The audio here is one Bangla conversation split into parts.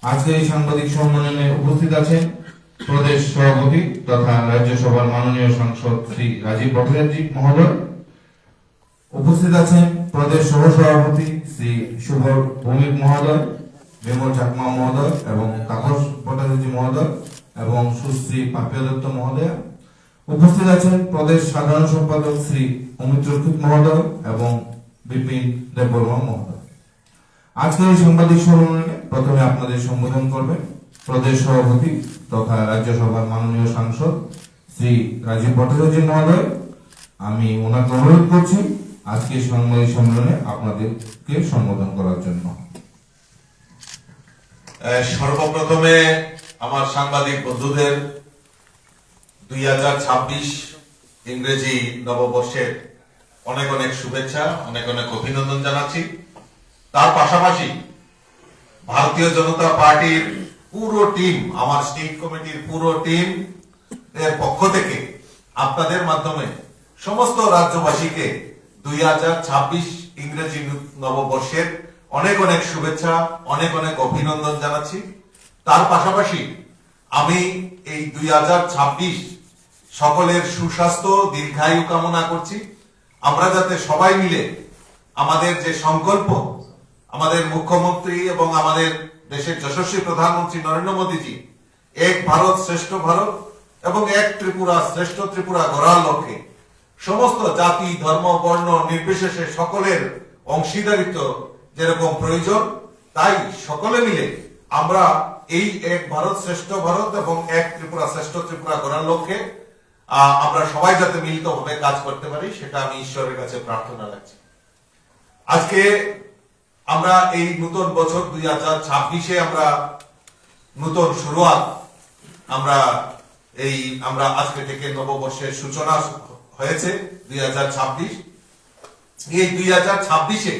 আজকে এই সাংবাদিক সম্মেলনে উপস্থিত আছেন প্রদেশ সভাপতি তথা রাজ্যসভার মাননীয় সাংসদ শ্রী রাজীব ভট্টাচার্য মহোদয়, উপস্থিত আছেন প্রদেশ সহসভাপতি শ্রী শুভ ভৌমিক মহোদয়, বিমল চাকমা মহোদয় এবং তাপস ভট্টাচার্য মহোদয় এবং সুশ্রী পাপিয়া দত্ত মহোদয়, উপস্থিত আছেন প্রদেশ সাধারণ সম্পাদক শ্রী অমিত রক্ষিত মহোদয় এবং বিপিন দেববর্মা মহোদয়। আজকের এই সাংবাদিক সম্মেলনে প্রথমে আপনাদের সম্বোধন করবেন প্রদেশ সভাপতি তথা রাজ্যসভার মাননীয় সাংসদ শ্রী রাজীব ভট্টাচার্য মহোদয়। আমি ওনাকে অনুরোধ করছি আজকে সাংবাদিক সম্মেলনে আপনাদেরকে সম্বোধন করার জন্য। সর্বপ্রথমে আমার সাংবাদিক বন্ধুদের 2026 ইংরেজি নববর্ষের অনেক অনেক শুভেচ্ছা, অনেক অনেক অভিনন্দন জানাচ্ছি। তার পাশাপাশি ভারতীয় জনতা পার্টির পুরো টিম, আমার স্টেট কমিটির পুরো টিম এর পক্ষ থেকে আপনাদের মাধ্যমে সমস্ত রাজ্যবাসীকে 2026 ইংরেজি নববর্ষের অনেক অনেক শুভেচ্ছা, অনেক অনেক অভিনন্দন জানাচ্ছি। তার পাশাপাশি আমি এই 2026 সকলের সুস্বাস্থ্য, দীর্ঘায়ু কামনা করছি। আমরা যাতে সবাই মিলে আমাদের যে সংকল্প, আমাদের মুখ্যমন্ত্রী এবং আমাদের দেশের যশস্বী প্রধানমন্ত্রী নরেন্দ্র মোদীজি এক ভারত শ্রেষ্ঠ ভারত এবং এক ত্রিপুরা শ্রেষ্ঠ ত্রিপুরা গড়ার লক্ষ্যে সমস্ত জাতি, ধর্ম, বর্ণ নির্বিশেষে সকলের অংশীদারিত্ব যেরকম প্রয়োজন, তাই সকলে মিলে আমরা এই এক ভারত শ্রেষ্ঠ ভারত এবং এক ত্রিপুরা শ্রেষ্ঠ ত্রিপুরা গড়ার লক্ষ্যে আমরা সবাই যাতে মিলিতভাবে কাজ করতে পারি, সেটা আমি ঈশ্বরের কাছে প্রার্থনা রাখছি। আজকে আমরা এই নতুন বছর 2026-এ আমরা নতুন শুরুয়াত, আমরা আজকে থেকে নববর্ষের সূচনা হয়েছে 2026। এই 2026-এ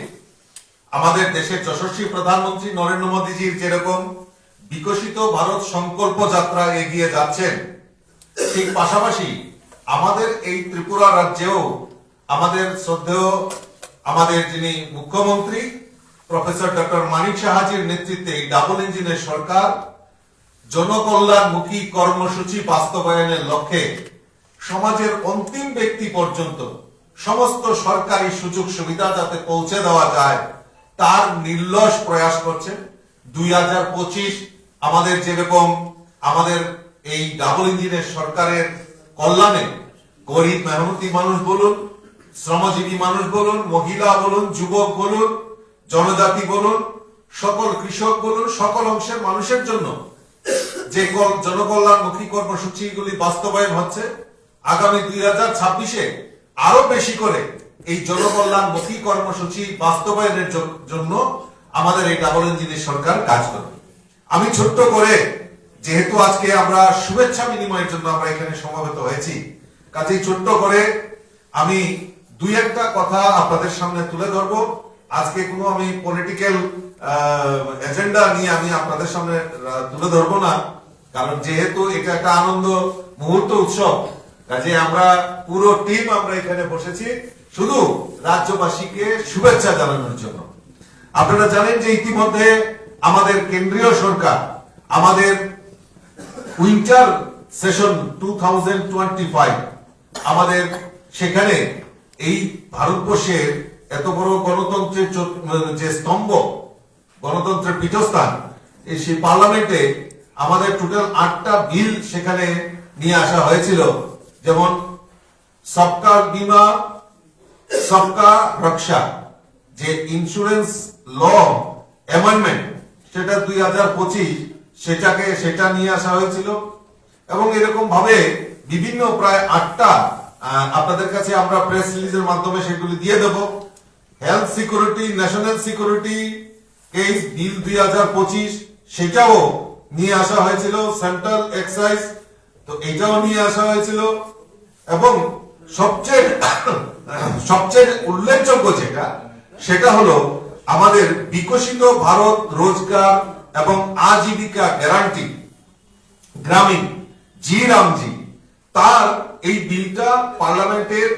আমাদের দেশের যশস্বী প্রধানমন্ত্রী নরেন্দ্র মোদীজির যেরকম বিকশিত ভারত সংকল্প যাত্রা এগিয়ে যাচ্ছেন, ঠিক পাশাপাশি আমাদের এই ত্রিপুরা রাজ্যেও আমাদের শ্রদ্ধেয় আমাদের যিনি মুখ্যমন্ত্রী প্রফেসর ডক্টর মানিক সাহাজির নেতৃত্বে এই ডাবল ইঞ্জিনের সরকার জনকল্যাণমুখী কর্মসূচি বাস্তবায়নের লক্ষ্যে সমাজের অন্তিম ব্যক্তি পর্যন্ত সমস্ত সরকারি সুযোগ সুবিধা যাতে পৌঁছে দেওয়া যায় তার নির্লস প্রয়াস করছে। 2025 আমাদের যেরকম আমাদের এই ডাবল ইঞ্জিনের সরকারের কল্যাণে গরিব মেহনতি মানুষ বলুন, শ্রমজীবী মানুষ বলুন, মহিলা বলুন, যুবক বলুন, জনজাতি বলুন, সকল কৃষক বলুন, সকল অংশের মানুষের জন্য যে জনকল্যাণমুখী কর্মসূচিগুলি বাস্তবায়ন হচ্ছে, আগামী 2026-এ আরো বেশি করে এই জনকল্যাণমুখী কর্মসূচি বাস্তবায়নের জন্য আমাদের এই ডাবল ইঞ্জিনের সরকার কাজ করবে। আমি ছোট্ট করে, যেহেতু আজকে আমরা শুভেচ্ছা বিনিময়ের জন্য আমরা এখানে সমবেত হয়েছি, কাজেই ছোট্ট করে আমি দুই একটা কথা আপনাদের সামনে তুলে ধরবো। আজকে কোনো আমি পলিটিক্যাল এজেন্ডা নিয়ে আমি আপনাদের সামনে তুলে ধরবো না, কারণ যেহেতু এটা একটা আনন্দ মুহূর্ত, উৎসব, কাজে আমরা পুরো টিম আমরা এখানে বসেছি শুধু রাজ্যবাসীকে শুভেচ্ছা জানানোর জন্য। আপনারা জানেন যে ইতিমধ্যে আমাদের কেন্দ্রীয় সরকার আমাদের উইন্টার সেশন 2025 আমাদের সেখানে এই ভারতবর্ষের এত বড় গণতন্ত্রের যে স্তম্ভ, গণতন্ত্রের পীঠস্থান, সেই পার্লামেন্টে আমাদের টোটাল 8টা বিল সেখানে নিয়ে আসা হয়েছিল। যেমন সবকা বীমা সবকা রক্ষা, যে ইন্স্যুরেন্স ল অ্যামেন্ডমেন্ট, সেটা 2025 সেটা নিয়ে আসা হয়েছিল। এবং এরকম ভাবে বিভিন্ন প্রায় 8টা আপনাদের কাছে আমরা প্রেস রিলিজের মাধ্যমে সেগুলি দিয়ে দেব। Health security, national security case bill 2025 সেটাও নিয়ে আসা হয়েছিল। সেন্ট্রাল এক্সাইজ, তো এটাও নিয়ে আসা হয়েছিল। এবং সবচেয়ে উল্লেখযোগ্য সেটা হলো আমাদের বিকশিত ভারত রোজগার এবং আজীবিকা গ্যারান্টি গ্রামীণ, জি রামজি, তার এই বিলটা পার্লামেন্টের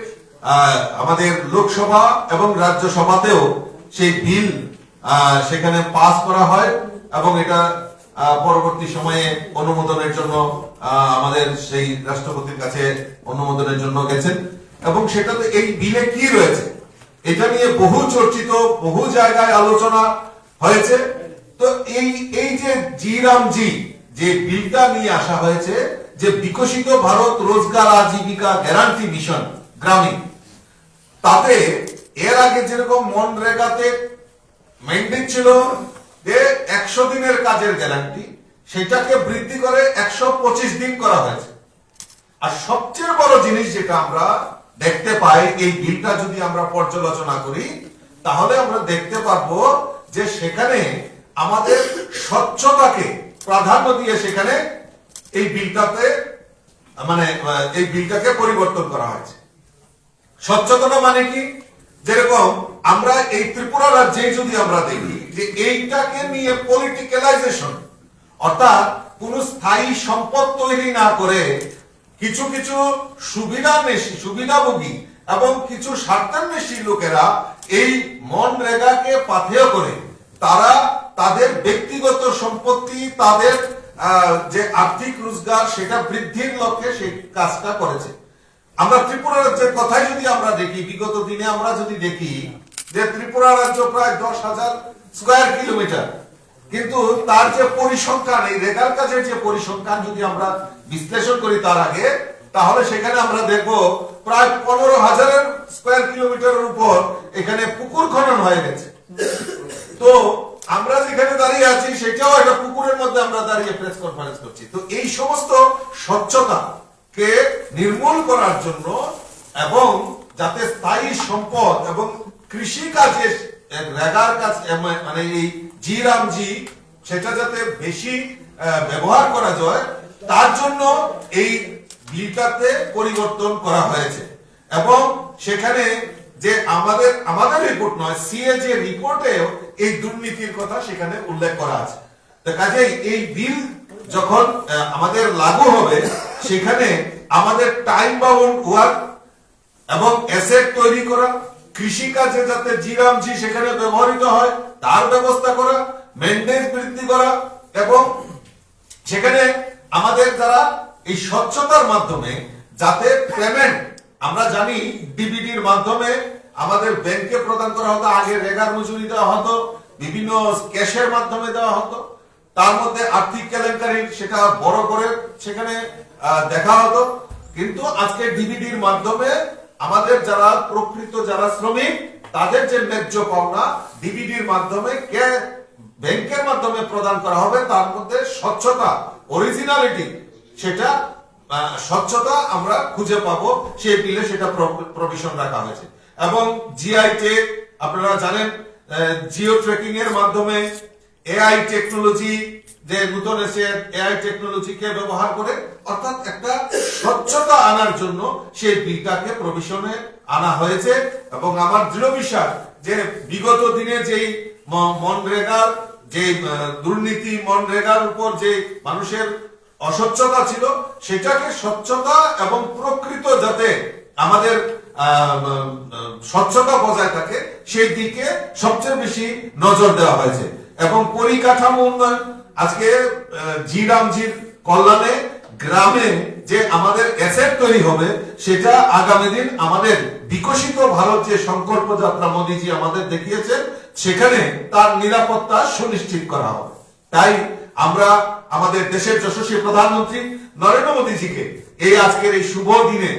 আমাদের লোকসভা এবং রাজ্যসভাতেও সেই বিল সেখানে পাস করা হয় এবং এটা পরবর্তী সময়ে অনুমোদনের জন্য আমাদের সেই রাষ্ট্রপতির কাছে অনুমোদনের জন্য গেছেন, এবং সেটাতে এই বিলে কি রয়েছে এটা নিয়ে বহু চর্চিত, বহু জায়গায় আলোচনা হয়েছে। তো এই যে জি রামজি যে বিলটা নিয়ে আসা হয়েছে, যে বিকশিত ভারত রোজগার আজীবিকা গ্যারান্টি মিশন গ্রামীণ, তাতে এর আগে যেরকম মনরেগাতে মেইনটেইন ছিল যে 100 দিনের কাজের গ্যারান্টি, সেটাকে বৃদ্ধি করে 125 দিন করা হয়েছে। আর সবচেয়ে বড় জিনিস যেটা আমরা দেখতে পাই, এই বিলটা যদি আমরা পর্যালোচনা করি তাহলে আমরা দেখতে পারবো যে সেখানে আমাদের স্বচ্ছতাকে প্রাধান্য দিয়ে সেখানে এই বিলটাতে এই বিলটাকে পরিবর্তন করা হয়েছে। স্বচ্ছতা মানে কি? যেরকম আমরা এই ত্রিপুরা রাজ্যে যদি আমরা দেখি যে এইটাকে নিয়ে পলিটিক্যালাইজেশন, অর্থাৎ কোন স্থায়ী সম্পদ তৈরি না করে কিছু কিছু সুবিধাভোগী এবং কিছু স্বার্থান্বেষী লোকেরা এই মনরেগাকে পাথেয় করে তারা তাদের ব্যক্তিগত সম্পত্তি, তাদের যে আর্থিক রোজগার সেটা বৃদ্ধির লক্ষ্যে সেই কাজটা করেছে। আমরা ত্রিপুরা রাজ্যের কথাই যদি আমরা দেখি, বিগত দিনে আমরা যদি দেখি যে ত্রিপুরা রাজ্য প্রায় 10,000 স্কয়ার কিলোমিটার, কিন্তু তার যে পরিসংখ্যান, এই রেগার কাজের যে পরিসংখ্যান যদি আমরা বিশ্লেষণ করি তার আগে, তাহলে সেখানে আমরা দেখব প্রায় 15,000 স্কয়ার কিলোমিটারের উপর এখানে পুকুর খনন হয়ে গেছে। তো আমরা যেখানে দাঁড়িয়ে আছি সেটাও একটা পুকুরের মধ্যে আমরা দাঁড়িয়ে প্রেস কনফারেন্স করছি। তো এই সমস্ত স্বচ্ছতা কে নির্মূল করার জন্য এবং যাতে স্থায়ী সম্পদ এবং কৃষি কাজে রেগার কাজ মানে এই জি রামজি সেটা যাতে বেশি ব্যবহার করা যায়, তার জন্য এই বিলটাতে পরিবর্তন করা হয়েছে। এবং সেখানে যে আমাদের রিপোর্ট নয়, সিএ যে রিপোর্টেও এই দুর্নীতির কথা সেখানে উল্লেখ করা আছে। তো কাজেই এই বিল যখন আমাদের লাগু হবে, সেখানে আমাদের টাইম বাউন্ড ওয়ার্ক এবং অ্যাসেট তৈরি করা, কৃষি কাজে যাতে জি রামজি সেখানে ব্যবহৃত হয় তার ব্যবস্থা করা, মেইনটেন্স বৃদ্ধি করা, এবং সেখানে আমাদের যারা এই স্বচ্ছতার মাধ্যমে যাতে পেমেন্ট, আমরা জানি ডিবিডির মাধ্যমে আমাদের ব্যাংকে প্রদান করা হতো, আগে রেগার মজুরি দেওয়া হতো, বিভিন্ন ক্যাশের মাধ্যমে দেওয়া হতো, তার মধ্যে আর্থিক কেলেঙ্কারি সেটা বড় করে সেখানে দেখা হতো। কিন্তু আজকে ডিবিডির মাধ্যমে আমাদের যারা প্রকৃত যারা শ্রমিক তাদের যে ন্যায্য পাওনা ডিবিডির মাধ্যমে ব্যাংকের মাধ্যমে প্রদান করা হবে, তার মধ্যে স্বচ্ছতা, অরিজিনালিটি, সেটা স্বচ্ছতা আমরা খুঁজে পাবো, সেই বিলে সেটা প্রভিশন রাখা হয়েছে। এবং জিআই টেক, আপনারা জানেন জিও ট্র্যাকিং এর মাধ্যমে এআই টেকনোলজি যে নতুন এসে এআই টেকনোলজিকে ব্যবহার করে, অর্থাৎ একটা স্বচ্ছতা আনার জন্য সেই বিলটাকে প্রভিশনে আনা হয়েছে। এবং আমার দৃঢ় বিশ্বাস যে বিগত দিনে যেই মনরেগার যে দুর্নীতি, মনরেগার উপর যে মানুষের অস্বচ্ছতা ছিল, সেটাকে স্বচ্ছতা এবং প্রকৃত যাতে আমাদের স্বচ্ছতা বজায় থাকে সেই দিকে সবচেয়ে বেশি নজর দেওয়া হয়েছে। এবং পরিকাঠামো উন্নয়ন, আজকে জি রামজির কল্যাণে গ্রামে যে আমাদের অ্যাসেট তৈরি হবে, সেটা আগামী দিন আমাদের বিকশিত ভারত যে সংকল্প যাত্রা মোদীজি আমাদের দেখিয়েছেন, সেখানে তার নিরাপত্তা সুনিশ্চিত করা হবে। তাই আমরা আমাদের দেশের যশস্বী প্রধানমন্ত্রী নরেন্দ্র মোদীজিকে এই আজকের এই শুভ দিনে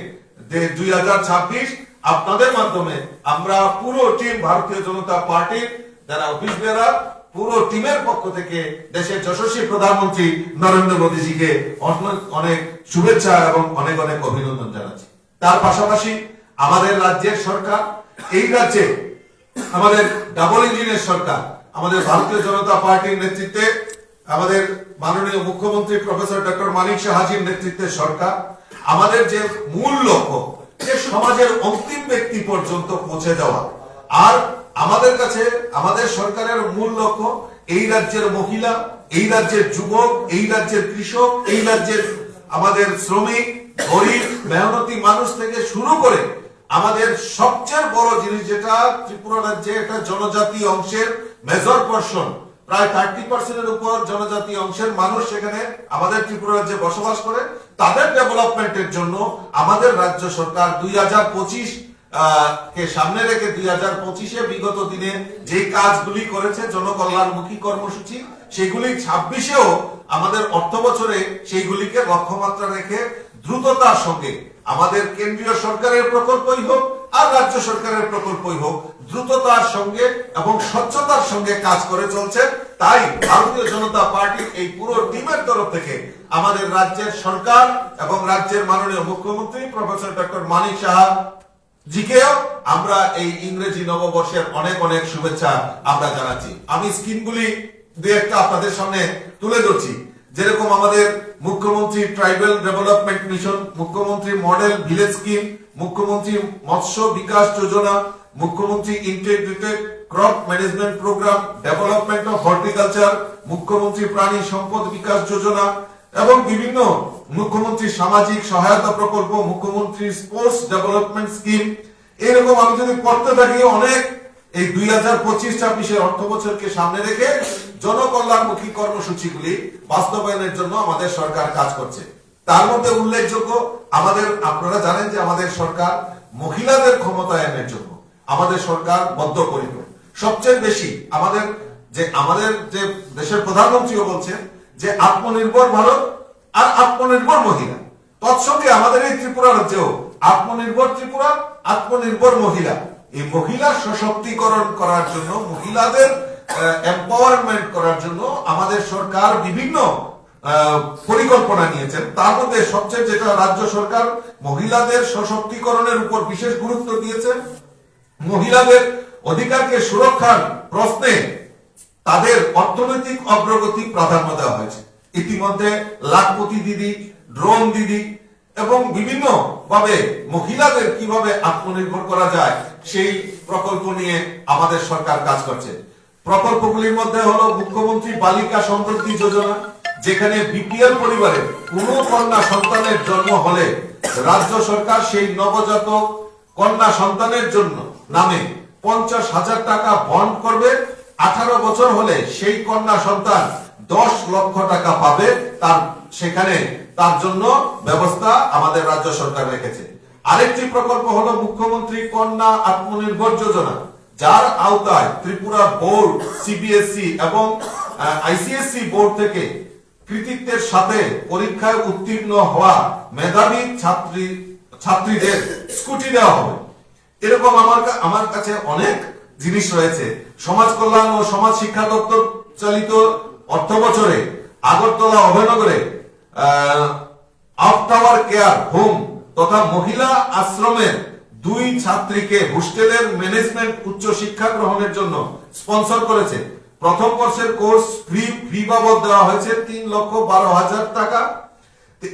2026 আপনাদের মাধ্যমে আমরা পুরো টিম ভারতীয় জনতা পার্টির যারা অফিস বেয়ারার, পুরো টিমের পক্ষ থেকে দেশের যশস্বী প্রধানমন্ত্রী নরেন্দ্র মোদীজিকে অনেক অনেক শুভেচ্ছা এবং অনেক অনেক অভিনন্দন জানাচ্ছি। তার পাশাপাশি আমাদের রাজ্যের সরকার, এই রাজ্যে আমাদের ডাবল ইঞ্জিনের সরকার, আমাদের ভারতীয় জনতা পার্টির নেতৃত্বে আমাদের মাননীয় মুখ্যমন্ত্রী প্রফেসর ডক্টর মানিক শাহ হাজির নেতৃত্বের সরকার, আমাদের যে মূল লক্ষ্য যে সমাজের অন্তিম ব্যক্তি পর্যন্ত পৌঁছে যাওয়া, আর আমাদের কাছে আমাদের সরকারের মূল লক্ষ্য এই রাজ্যের মহিলা, এই রাজ্যের যুবক, এই রাজ্যের কৃষক, এই রাজ্যের আমাদের শ্রমিক, গরিব মেহনতি মানুষ থেকে শুরু করে আমাদের সবচেয়ে বড় জিনিস যেটা ত্রিপুরা রাজ্যে একটা জনজাতি অংশের মেজর পোরশন প্রায় 30% উপর জনজাতি অংশের মানুষ সেখানে আমাদের ত্রিপুরা রাজ্যে বসবাস করে। তাদের ডেভেলপমেন্টের জন্য আমাদের রাজ্য সরকার 2025 কে সামনে রেখে 2025-এ বিগত দিনে যে কাজগুলি করেছে জনকল্যাণমুখী কর্মসূচি, সেগুলি 26-এও আমাদের অর্থ বছরে সেইগুলিকে লক্ষ্যমাত্রা রেখে দ্রুততার সঙ্গে আমাদের কেন্দ্রীয় সরকারের প্রকল্পই হোক আর রাজ্য সরকারের প্রকল্পই হোক দ্রুততার সঙ্গে এবং স্বচ্ছতার সঙ্গে কাজ করে চলছে। তাই ভারতীয় জনতা পার্টির এই পুরো টিমের তরফ থেকে আমাদের রাজ্যের সরকার এবং রাজ্যের মাননীয় মুখ্যমন্ত্রী প্রফেসর ডক্টর মানিক সাহা জিকেও আমরা এই ইংরেজি নববর্ষের অনেক অনেক শুভেচ্ছা আমরা জানাচ্ছি। আমি স্কিমগুলি দুই একটা আপনাদের সামনে তুলে ধরছি। যেরকম আমাদের মুখ্যমন্ত্রী ট্রাইবাল ডেভেলপমেন্ট মিশন, মুখ্যমন্ত্রী মডেল ভিলেজ স্কিম, মুখ্যমন্ত্রী মৎস্য বিকাশ যোজনা, মুখ্যমন্ত্রী integrated crop management programme, development of horticulture, মুখ্যমন্ত্রী প্রাণী সম্পদ বিকাশ যোজনা এবং বিভিন্ন মুখ্যমন্ত্রী সামাজিক সহায়তা প্রকল্প, মুখ্যমন্ত্রী স্পোর্টস ডেভেলপমেন্ট স্কিম, এরকম আমি যদি পড়তে থাকি অনেক এই 2025-26 অর্থ বছরকে সামনে রেখে জনকল্যাণমুখী কর্মসূচিগুলি বাস্তবায়নের জন্য আমাদের সরকার কাজ করছে। তার মধ্যে উল্লেখযোগ্য আমাদের, আপনারা জানেন যে আমাদের সরকার মহিলাদের ক্ষমতায়নের জন্য আমাদের সরকার বদ্ধপরিকর। সবচেয়ে বেশি আমাদের যে দেশের প্রধানমন্ত্রীও বলছেন যে আত্মনির্ভর ভারত আর আত্মনির্ভর মহিলা, তৎসঙ্গে আমাদের এই ত্রিপুরা রাজ্যেও আত্মনির্ভর ত্রিপুরা, আত্মনির্ভর মহিলা, এই মহিলা সশক্তিকরণ করার জন্য, মহিলাদের এম্পাওয়ারমেন্ট করার জন্য আমাদের সরকার বিভিন্ন পরিকল্পনা নিয়েছেন। তার মধ্যে সবচেয়ে যেটা রাজ্য সরকার মহিলাদের সশক্তিকরণের উপর বিশেষ গুরুত্ব দিয়েছেন। মহিলাদের অধিকারকে সুরক্ষার প্রশ্নে তাদের অর্থনৈতিক অগ্রগতি প্রাধান্য দেওয়া হয়েছে। ইতিমধ্যে লাখপতি দিদি, ড্রোন দিদি এবং বিভিন্ন ভাবে মহিলাদের কিভাবে আত্মনির্ভর করা যায় সেই প্রকল্প নিয়ে আমাদের সরকার কাজ করছে। প্রকল্পগুলির মধ্যে হলো মুখ্যমন্ত্রী বালিকা সমৃদ্ধি যোজনা, যেখানে বিপিএল পরিবারে কোনো কন্যা সন্তানের জন্ম হলে রাজ্য সরকার সেই নবজাতক কন্যা সন্তানের জন্য নামে 50,000 টাকা বন্ড করবে। 18 বছর হলে সেই কন্যা সন্তান 10 লক্ষ টাকা পাবে। সেখানে তার জন্য ব্যবস্থা আমাদের রাজ্য সরকার রেখেছে। আরেকটি প্রকল্প হলো মুখ্যমন্ত্রী কন্যা আত্মনির্ভর যোজনা, যার আওতায় ত্রিপুরা বোর্ড, সিবিএসই এবং আইসিএসসি বোর্ড থেকে কৃতিত্বের সাথে পরীক্ষায় উত্তীর্ণ হওয়া মেধাবী ছাত্রীদের স্কুটি দেওয়া হবে। এরকম আমার কাছে অনেক জিনিস রয়েছে। সমাজ কল্যাণ ও সমাজ শিক্ষা দপ্তর চালিত অর্থ বছরে আগরতলা অভয়নগরে আপ টাওয়ার কেয়ার হোম তথা মহিলা আশ্রমের 2 ছাত্রীকে হোস্টেলের ম্যানেজমেন্ট উচ্চ শিক্ষা গ্রহণের জন্য স্পন্সর করেছে। প্রথম বর্ষের কোর্স ফি বাবদ দেওয়া হয়েছে 3,12,000 টাকা।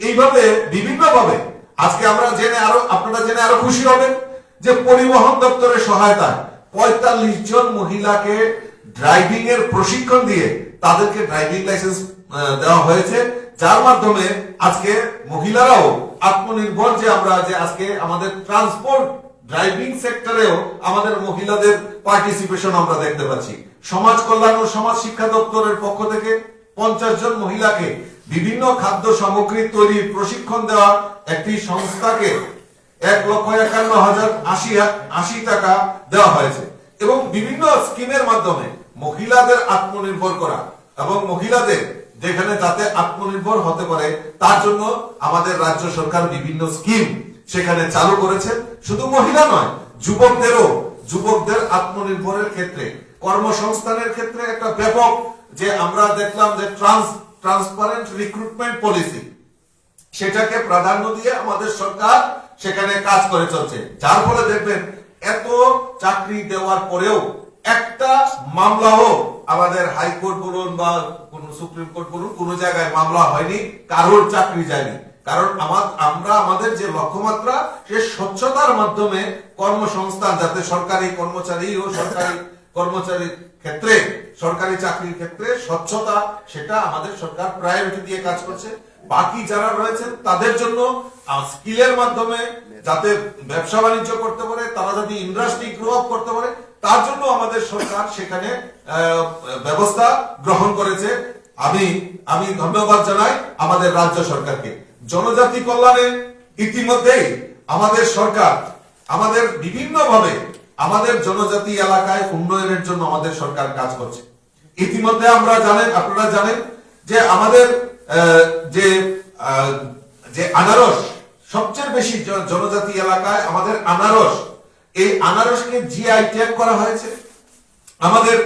এইভাবে বিভিন্ন ভাবে আজকে আপনারা জেনে আরো খুশি হবেন যে পরিবহন দপ্তরের সহায়তায় 45 জন মহিলাকে ড্রাইভিং এর প্রশিক্ষণ দিয়ে তাদেরকে ড্রাইভিং লাইসেন্স দেওয়া হয়েছে, যার মাধ্যমে আজকে মহিলারাও আত্মনির্ভর, যে আজকে আমাদের ট্রান্সপোর্ট ড্রাইভিং সেক্টরেও আমাদের মহিলাদের পার্টিসিপেশন আমরা দেখতে পাচ্ছি। সমাজ কল্যাণ ও সমাজ শিক্ষা দপ্তরের পক্ষ থেকে 50 জন মহিলাকে বিভিন্ন খাদ্য সামগ্রী তৈরির প্রশিক্ষণ দেওয়া একটি সংস্থাকে 1,51,080 টাকা দেওয়া হয়েছে এবং বিভিন্ন স্কিমের মাধ্যমে মহিলাদের আত্মনির্ভর করা এবং মহিলাদের যেখানে যাতে আত্মনির্ভর হতে পারে তার জন্য আমাদের রাজ্য সরকার বিভিন্ন স্কিম সেখানে চালু করেছে। শুধু মহিলা নয়, যুবকদের আত্মনির্ভরের ক্ষেত্রে, কর্মসংস্থানের ক্ষেত্রে একটা ব্যাপক যে আমরা দেখলাম যে ট্রান্সপারেন্ট রিক্রুটমেন্ট পলিসি, সেটাকে প্রাধান্য দিয়ে আমাদের সরকার সেখানে কাজ করে চলছে। যার ফলে দেখবেন এত চাকরি দেওয়ার পরেও একটা মামলাও আমাদের হাইকোর্ট বলুন বা কোন সুপ্রিম কোর্ট বলুন, কোন জায়গায় মামলা হয়নি, কারোর চাকরি যায়নি। কারণ আমরা আমাদের যে লক্ষ্যমাত্রা সে স্বচ্ছতার মাধ্যমে কর্মসংস্থান, যাতে সরকারি কর্মচারী ও সরকারি কর্মচারীর ক্ষেত্রে সরকারি চাকরির ক্ষেত্রে স্বচ্ছতা, সেটা আমাদের সরকার প্রায়োরিটি দিয়ে কাজ করছে। বাকি যারা রয়েছেন তাদের জন্য স্কিলের মাধ্যমে যাতে ব্যবসা বাণিজ্য করতে পারে, তারা যদি ইন্ডাস্ট্রি গ্রো আপ করতে পারে, তার জন্য আমাদের সরকার সেখানে ব্যবস্থা গ্রহণ করেছে। আমি ধন্যবাদ জানাই আমাদের রাজ্য সরকারকে। জনজাতি কল্যাণে ইতিমধ্যেই আমাদের সরকার আমাদের বিভিন্নভাবে আমাদের জনজাতি এলাকায় উন্নয়নের জন্য আমাদের সরকার কাজ করছে। ইতিমধ্যে আপনারা জানেন যে আমাদের যে আনারস সবচেয়ে বেশি জনজাতি এলাকায় আমাদের আনারস, এই আনারসকে জিআই ট্যাগ করা হয়েছে। আমাদের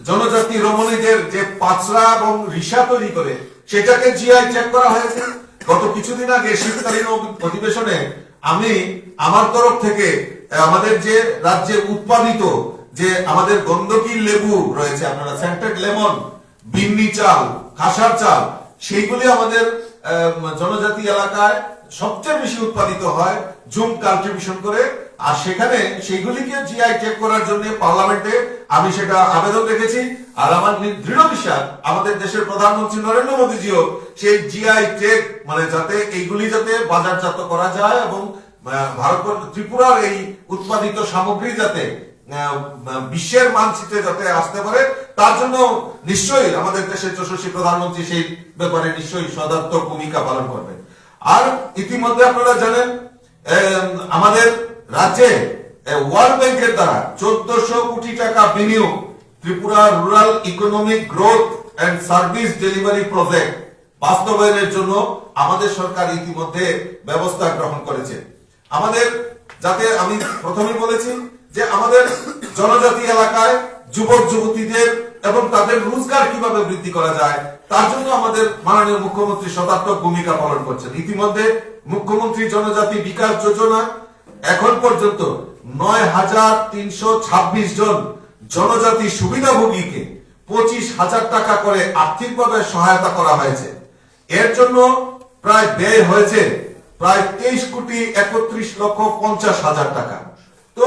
জনজাতি রমণীদের যে পাঁচরা এবং রিসা তৈরি করে সেটাকে জিআই ট্যাগ করা হয়েছে। গত কিছুদিন আগে শীতকালীন অধিবেশনে আমি আমার তরফ থেকে আমাদের যে রাজ্যে উৎপাদিত যে আমাদের গন্ধকি লেবু রয়েছে, আপনারা সেন্টেড লেমন, বিন্নি চাল, খাসার চাল, সেইগুলি আমাদের জনজাতি এলাকায় সবচেয়ে বেশি উৎপাদিত হয় জুম কাল্টিভেশন করে। আর সেখানে সেইগুলিকে জিআই ট্যাগ করার জন্য পার্লামেন্টে আমি সেটা আবেদন রেখেছি। আর আমার দৃঢ় বিশ্বাস আমাদের দেশের প্রধানমন্ত্রী নরেন্দ্র মোদীজিও সেই জিআই ট্যাগ মানে যাতে এইগুলি যাতে বাজারজাত করা যায় এবং ভারতবর্ষ ত্রিপুরার এই উৎপাদিত সামগ্রী যাতে বিশ্বের মানচিত্রে যাতে আসতে পারে, তার জন্য নিশ্চয়ই আমাদের দেশের যশস্বী প্রধানমন্ত্রী সেই ব্যাপারে নিশ্চয়ই সদাত্মক ভূমিকা পালন করবে। আর ইতিমধ্যে আপনারা জানেন আমাদের রাজ্যে ওয়ার্ল্ড ব্যাংকের দ্বারা 1400 কোটি টাকা বিনিয়োগ Tripura rural economic growth and service delivery project বাস্তবায়নের জন্য আমাদের সরকার ইতিমধ্যে ব্যবস্থা গ্রহণ করেছে। আমাদের যাতে আমি প্রথমে বলেছি যে আমাদের জনজাতি এলাকায় যুবক যুবতীদের এবং তাদের রোজগার কিভাবে বৃদ্ধি করা যায়, তার জন্য আমাদের মাননীয় মুখ্যমন্ত্রী সদাত্মক ভূমিকা পালন করছেন। ইতিমধ্যে মুখ্যমন্ত্রী জনজাতি বিকাশ যোজনা এখন পর্যন্ত 9,326 জন জনজাতি সুবিধাভোগীকে 25,000 টাকা করে আর্থিকভাবে সহায়তা করা হয়েছে। এর জন্য প্রায় ব্যয় হয়েছে প্রায় 23,31,50,000 টাকা। তো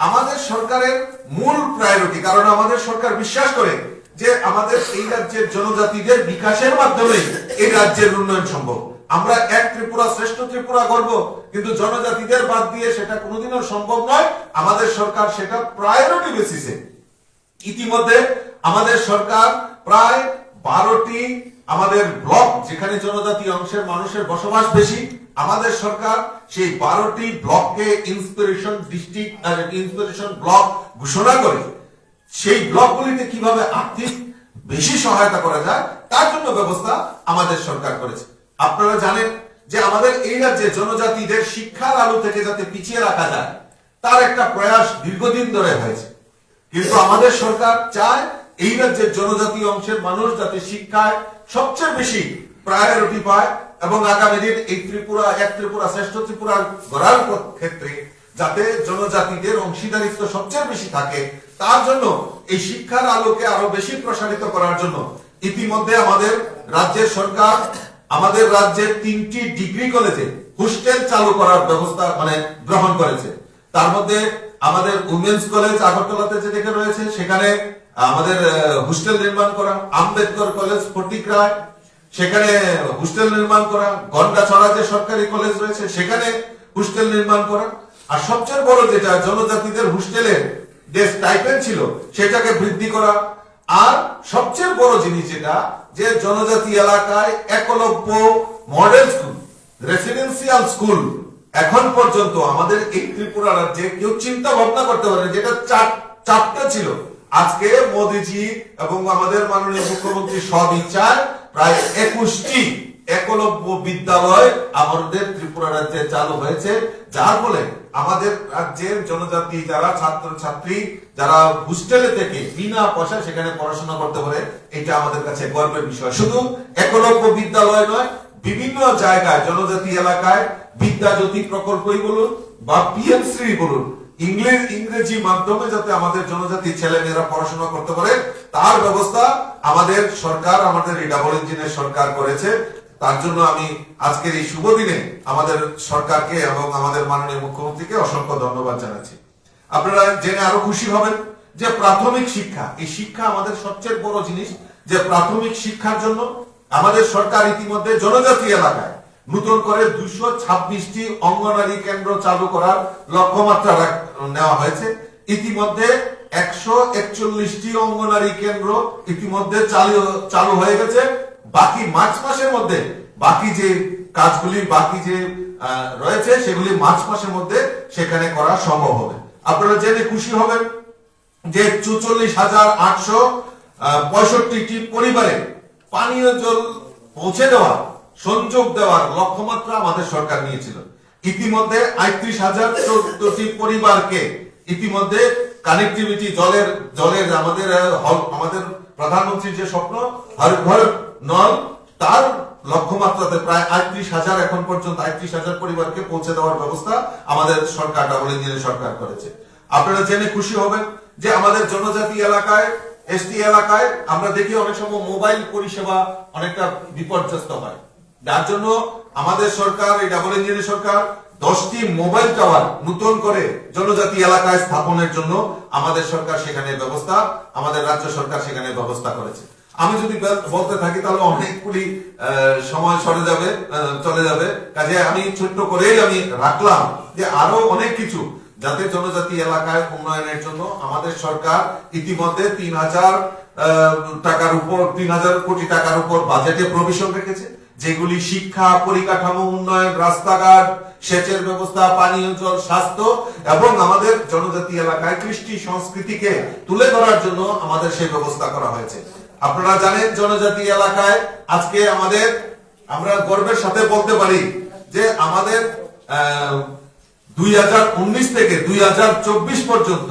আমাদের সরকারের মূল প্রায়োরিটি, কারণ আমাদের সরকার বিশ্বাস করে যে আমাদের এই রাজ্যের জনজাতিদের বিকাশের মাধ্যমে এই রাজ্যের উন্নয়ন সম্ভব। আমরা এক ত্রিপুরা শ্রেষ্ঠ ত্রিপুরা গর্ব, কিন্তু জনজাতিদের বাদ দিয়ে সেটা কোনোদিনও সম্ভব নয়। আমাদের সরকার সেটা প্রায়োরিটি বেসিসে ইতিমধ্যে আমাদের সরকার প্রায় 12টি আমাদের ব্লক যেখানে জনজাতি অংশের মানুষের বসবাস বেশি, আমাদের সরকার সেই 12টি ব্লককে ইন্সপিরেশন ডিস্ট্রিক্ট ইন্সপিরেশন ব্লক ঘোষণা করে সেই ব্লকগুলিতে কিভাবে আর্থিক বেশি সহায়তা করা যায় তার জন্য ব্যবস্থা আমাদের সরকার করেছে। আপনারা জানেন যে আমাদের এই রাজ্যে জনজাতিদের শিক্ষার আলো থেকে যাতে পিছিয়ে রাখা যায় তার একটা প্রয়াস দীর্ঘদিন ধরে হয়েছে, কিন্তু আমাদের সরকার চায় এই রাজ্যের জনজাতি অংশের মানুষ যাতে শিক্ষায় সবচেয়ে বেশি প্রায়োরিটি পায় এবং আগামী দিন এই ত্রিপুরা এক ত্রিপুরা শ্রেষ্ঠ ত্রিপুরা গড়ার ক্ষেত্রে যাতে জনজাতিদের অংশীদারিত্ব সবচেয়ে বেশি থাকে, তার জন্য এই শিক্ষার আলোকে আরো বেশি প্রসারিত করার জন্য ইতিমধ্যে আমাদের রাজ্যের সরকার আমাদের রাজ্যের 3টি ডিগ্রি কলেজে হোস্টেল চালু করার ব্যবস্থা গ্রহণ করেছে। তার মধ্যে আমাদের উমেন্স কলেজ আগরতলাতে যেটা রয়েছে সেখানে আমাদের হোস্টেল নির্মাণ করা, আম্বেদকর কলেজ ফটিকরায় সেখানে হোস্টেল নির্মাণ করা, গন্ডাছড়া যে সরকারি কলেজ রয়েছে সেখানে হোস্টেল নির্মাণ করা, আর সবচেয়ে বড় যেটা জনজাতিদের হোস্টেলের যে স্টাইপেন্ড ছিল সেটাকে বৃদ্ধি করা, আর সবচেয়ে বড় জিনিস যেটা যে জনজাতি এলাকায় Eklavya model school residential school এখন পর্যন্ত আমাদের এই ত্রিপুরা রাজ্যে কেউ চিন্তা ভাবনা করতে পারে, যেটা চারটা ছিল, আজকে মোদীজি এবং আমাদের মাননীয় মুখ্যমন্ত্রী সব ইচ্ছায় প্রায় 21টি একলব্য বিদ্যালয় আমাদের ত্রিপুরা রাজ্যে চালু হয়েছে, যার ফলে আমাদের রাজ্যের জনজাতি যারা ছাত্র ছাত্রী যারা হোস্টেলে থেকে বিনা পয়সা সেখানে পড়াশোনা করতে পারে, এটা আমাদের কাছে গর্বের বিষয়। শুধু একলব্য বিদ্যালয় নয়, বিভিন্ন জায়গায় জনজাতি এলাকায় বিদ্যাজ্যোতি প্রকল্পই বলুন বা পিএমসি বলুন, ইংরেজি মাধ্যমে যাতে আমাদের জনজাতি ছেলে মেয়েরা পড়াশোনা করতে পারে তার ব্যবস্থা আমাদের সরকার, আমাদের এই ডাবল ইঞ্জিনের সরকার করেছে। তার জন্য আমি আজকের এই শুভ দিনে আমাদের সরকারকে এবং আমাদের মাননীয় মুখ্যমন্ত্রীকে অসংখ্য ধন্যবাদ জানাচ্ছি। আপনারা জেনে আরো খুশি হবেন যে প্রাথমিক শিক্ষা, এই শিক্ষা আমাদের সবচেয়ে বড় জিনিস, যে প্রাথমিক শিক্ষার জন্য আমাদের সরকার ইতিমধ্যে জনজাতি এলাকায় নতুন করে 226টি অঙ্গনারী কেন্দ্র চালু করার লক্ষ্যমাত্রা নেওয়া হয়েছে। ইতিমধ্যে 141টি অঙ্গনারী কেন্দ্র ইতিমধ্যে চালু হয়ে গেছে। বাকি মার্চ মাসের মধ্যে বাকি যে কাজগুলি বাকি যে রয়েছে সেগুলি মার্চ মাসের মধ্যে সেখানে করা সম্ভব হবে। আপনারা জেনে খুশি হবেন যে 44,865টি পরিবারে পানীয় জল পৌঁছে দেওয়া, সংযোগ দেওয়ার লক্ষ্যমাত্রা আমাদের সরকার নিয়েছিল। ইতিমধ্যে 38,014টি পরিবারকে ইতিমধ্যে কানেক্টিভিটি জলের আমাদের প্রধানমন্ত্রীর যে স্বপ্ন হর ঘর নল, তার লক্ষ্যমাত্রাতে প্রায় 38,000 এখন পর্যন্ত 38,000 পরিবারকে পৌঁছে দেওয়ার ব্যবস্থা আমাদের সরকার, ডাবল ইঞ্জিনের সরকার করেছে। আপনারা জেনে খুশি হবেন যে আমাদের জনজাতি এলাকায়, এসটি এলাকায় আমরা দেখি অনেক সময় মোবাইল পরিষেবা অনেকটা বিপর্যস্ত হয়, যার জন্য আমাদের সরকার, এই ডাবল ইঞ্জিনের সরকার 10টি মোবাইল টাওয়ার নতুন করে জনজাতি এলাকায় স্থাপনের জন্য আমাদের সরকার সেখানে ব্যবস্থা, আমাদের রাজ্য সরকার সেখানে ব্যবস্থা করেছে। আমি যদি বলতে থাকি তাহলে অনেকগুলি সময় চলে যাবে, কাজে আমি ছোট্ট করেই আমি রাখলাম যে আরো অনেক কিছু যাতে জনজাতি এলাকায় উন্নয়নের জন্য আমাদের সরকার ইতিমধ্যে 3,000 কোটি টাকার উপর বাজেটে প্রভিশন রেখেছে, যেগুলি শিক্ষা, পরিকাঠামো উন্নয়ন, রাস্তাঘাট, সেচের ব্যবস্থা, পানীয় জল, স্বাস্থ্য এবং আমাদের জনজাতি এলাকায় কৃষ্টি সংস্কৃতিকে তুলে ধরার জন্য আমাদের সেই ব্যবস্থা করা হয়েছে। আপনারা জানেন জনজাতি এলাকায় আজকে আমরা গর্বের সাথে বলতে পারি যে আমাদের 2019 থেকে 2024 পর্যন্ত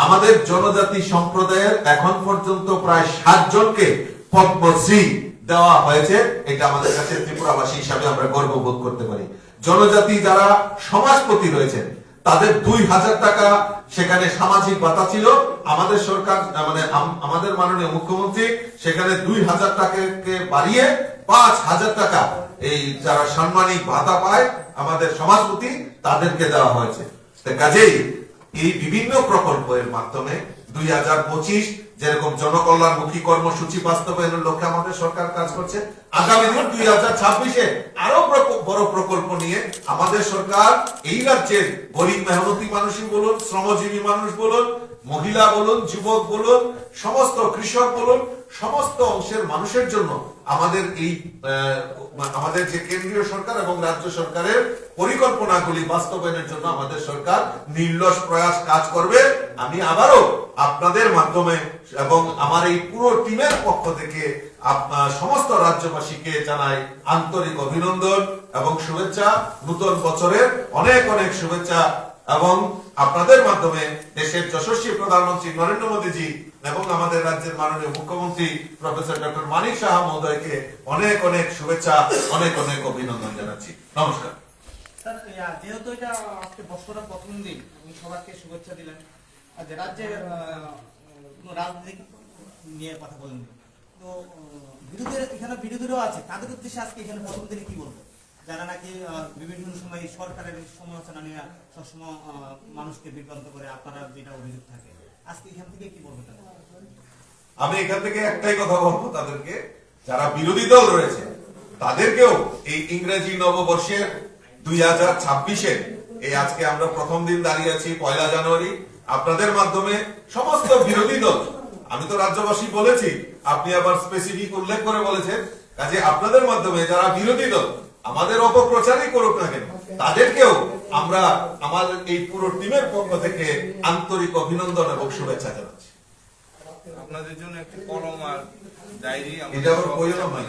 আমাদের জনজাতি সম্প্রদায়ের এখন পর্যন্ত প্রায় 60 জনকে পদ্মশ্রী দেওয়া হয়েছে। এটা আমাদের কাছে ত্রিপুরাবাসী হিসাবে আমরা গর্ববোধ করতে পারি। জনজাতি যারা সমাজপতি রয়েছেন তাদের 2,000 টাকা সেখানে সামাজিক ভাতা ছিল, আমাদের সরকার মানে আমাদের মাননীয় মুখ্যমন্ত্রী সেখানে 2,000 টাকাকে বাড়িয়ে 5,000 টাকা এই যারা সাম্মানিক ভাতা পায় আমাদের সমাজপতি তাদেরকে দেওয়া হয়েছে। কাজেই এই বিভিন্ন প্রকল্পের মাধ্যমে 2025 যেরকম জনকল্যাণমুখী কর্মসূচি বাস্তবায়নের লক্ষ্যে আমাদের সরকার কাজ করছে, আগামী দিন 2026-এ আরো বড় প্রকল্প নিয়ে আমাদের সরকার এই রাজ্যের গরিব মেহনতি মানুষই বলুন, শ্রমজীবী মানুষ বলুন, মহিলা বলুন, যুবক বলুন, সমস্ত কৃষক বলুন, সমস্ত অংশের মানুষের জন্য আমাদের যে কেন্দ্রীয় সরকার এবং রাজ্য সরকারের পরিকল্পনাগুলি বাস্তবায়নের জন্য আমাদের সরকার নির্লস প্রয়াস কাজ করবে। আমি আবারও আপনাদের মাধ্যমে এবং আমার এই পুরো টিমের পক্ষ থেকে সমস্ত রাজ্যবাসীকে জানাই আন্তরিক অভিনন্দন এবং শুভেচ্ছা। নতুন বছরের অনেক অনেক শুভেচ্ছা এবং আপনাদের মাধ্যমে দেশের যশস্বী প্রধানমন্ত্রী নরেন্দ্র মোদীজি এবং আমাদের রাজ্যের মাননীয় মুখ্যমন্ত্রী প্রফেসর ডক্টর মানিক সাহা মহোদয়কে অনেক অনেক শুভেচ্ছা, অনেক অনেক অভিনন্দন জানাচ্ছি। নমস্কার। যেহেতু এটা আজকে বছরের প্রথম দিন, আপনি সবাইকে শুভেচ্ছা দিলেন। রাজ্যের কোনো রাজনীতি নিয়ে কথা বলেন, তো এখানে বিরোধীরাও আছে, তাদের উদ্দেশ্যে আজকে এখানে প্রথম দিনে কি বলবো, যারা নাকি বিভিন্ন সময় সরকারের সমালোচনা নিয়ে সবসময় মানুষকে বিভ্রান্ত করে, আপনারা যেটা অভিযোগ থাকে, আজকে এখান থেকে কি বলবো? আমি এখান থেকে একটাই কথা বলবো তাদেরকে, যারা বিরোধী দল রয়েছে তাদেরকেও এই ইংরেজি নববর্ষের 2026-এ এই আজকে আমরা প্রথম দিন দাঁড়িয়ে আছি 1 জানুয়ারি, আপনাদের মাধ্যমে সমস্ত বিরোধী দল, আমি তো রাজ্যবাসী বলেছি, আপনি আবার স্পেসিফিক উল্লেখ করে বলেছেন, কাজে আপনাদের মাধ্যমে যারা বিরোধী দল আমাদের অপপ্রচারই করুক না কেন, তাদেরকেও আমরা আমাদের এই পুরো টিমের পক্ষ থেকে আন্তরিক অভিনন্দন এবং শুভেচ্ছা জানাচ্ছি। আপনাদের জন্য একটি কলম আর ডায়েরি এটা আবার প্রয়োজন হয়।